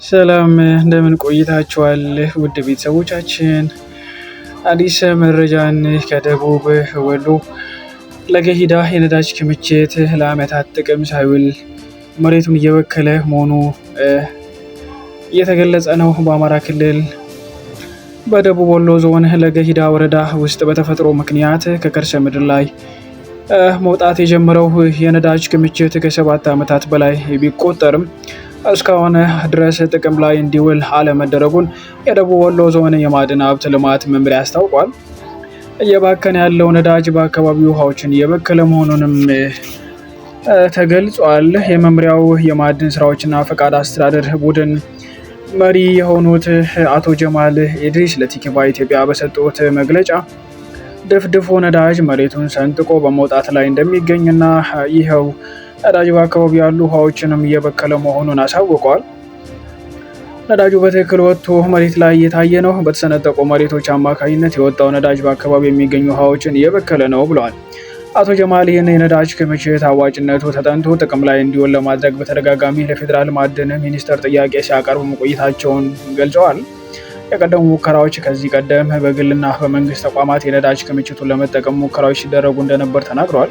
ሰላም እንደምን ቆይታችኋል? ውድ ቤተሰቦቻችን አዲስ መረጃን ከደቡብ ወሎ ለገሂዳ የነዳጅ ክምችት ለዓመታት ጥቅም ሳይውል መሬቱን እየበከለ መሆኑ እየተገለጸ ነው። በአማራ ክልል በደቡብ ወሎ ዞን ለገሂዳ ወረዳ ውስጥ በተፈጥሮ ምክንያት ከከርሰ ምድር ላይ መውጣት የጀመረው የነዳጅ ክምችት ከ7 ዓመታት በላይ ቢቆጠርም እስካሁን ድረስ ጥቅም ላይ እንዲውል አለመደረጉን የደቡብ ወሎ ዞን የማዕድን ሀብት ልማት መምሪያ አስታውቋል። እየባከነ ያለው ነዳጅ በአካባቢው ውሃዎችን እየበከለ መሆኑንም ተገልጿል። የመምሪያው የማዕድን ስራዎችና ፈቃድ አስተዳደር ቡድን መሪ የሆኑት አቶ ጀማል ኢድሪስ ለቲክቫ ኢትዮጵያ በሰጡት መግለጫ ድፍድፉ ነዳጅ መሬቱን ሰንጥቆ በመውጣት ላይ እንደሚገኝና ይኸው ነዳጅ በአካባቢው ያሉ ውሃዎችንም እየበከለ መሆኑን አሳውቀዋል። ነዳጁ በትክክል ወጥቶ መሬት ላይ እየታየ ነው። በተሰነጠቁ መሬቶች አማካኝነት የወጣው ነዳጅ በአካባቢው የሚገኙ ውሃዎችን እየበከለ ነው ብለዋል። አቶ ጀማል ይህን የነዳጅ ክምችት አዋጭነቱ ተጠንቶ ጥቅም ላይ እንዲውል ለማድረግ በተደጋጋሚ ለፌዴራል ማዕድን ሚኒስቴር ጥያቄ ሲያቀርቡ መቆየታቸውን ገልጸዋል። የቀደሙ ሙከራዎች ከዚህ ቀደም በግልና በመንግስት ተቋማት የነዳጅ ክምችቱን ለመጠቀም ሙከራዎች ሲደረጉ እንደነበር ተናግረዋል።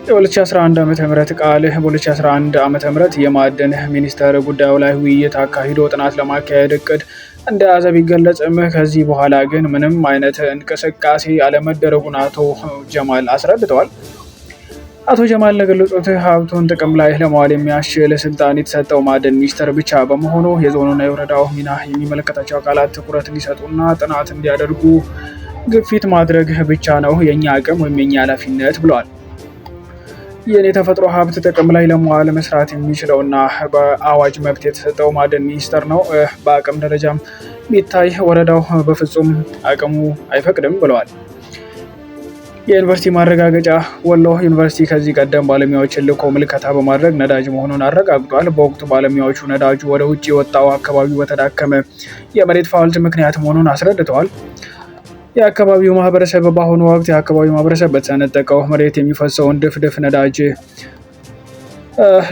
የ2011 ዓ.ም ቃል በ2011 ዓ.ም የማዕድን ሚኒስቴር ጉዳዩ ላይ ውይይት አካሂዶ ጥናት ለማካሄድ እቅድ እንደያዘ ቢገለጽም ከዚህ በኋላ ግን ምንም አይነት እንቅስቃሴ አለመደረጉን አቶ ጀማል አስረድተዋል። አቶ ጀማል ለገለጹት ሀብቱን ጥቅም ላይ ለማዋል የሚያስችል ስልጣን የተሰጠው ማዕድን ሚኒስቴር ብቻ በመሆኑ የዞኑና የወረዳው ሚና የሚመለከታቸው አካላት ትኩረት እንዲሰጡና ጥናት እንዲያደርጉ ግፊት ማድረግ ብቻ ነው የኛ አቅም ወይም የኛ ኃላፊነት ብለዋል። ይህን የተፈጥሮ ሀብት ጥቅም ላይ ለመዋል መስራት የሚችለውና በአዋጅ መብት የተሰጠው ማዕድን ሚኒስቴር ነው። በአቅም ደረጃም ቢታይ ወረዳው በፍጹም አቅሙ አይፈቅድም ብለዋል። የዩኒቨርሲቲ ማረጋገጫ ወሎ ዩኒቨርሲቲ ከዚህ ቀደም ባለሙያዎችን ልኮ ምልከታ በማድረግ ነዳጅ መሆኑን አረጋግጧል። በወቅቱ ባለሙያዎቹ ነዳጁ ወደ ውጭ የወጣው አካባቢው በተዳከመ የመሬት ፋውልት ምክንያት መሆኑን አስረድተዋል። የአካባቢው ማህበረሰብ በአሁኑ ወቅት የአካባቢው ማህበረሰብ በተሰነጠቀው መሬት የሚፈሰውን ድፍድፍ ነዳጅ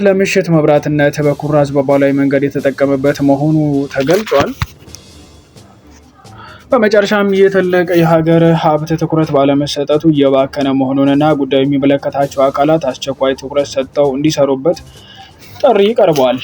ለምሽት መብራትነት በኩራዝ በባህላዊ መንገድ የተጠቀመበት መሆኑ ተገልጿል። በመጨረሻም የትልቅ የሀገር ሀብት ትኩረት ባለመሰጠቱ እየባከነ መሆኑንና ጉዳዩ የሚመለከታቸው አካላት አስቸኳይ ትኩረት ሰጥተው እንዲሰሩበት ጥሪ ቀርቧል።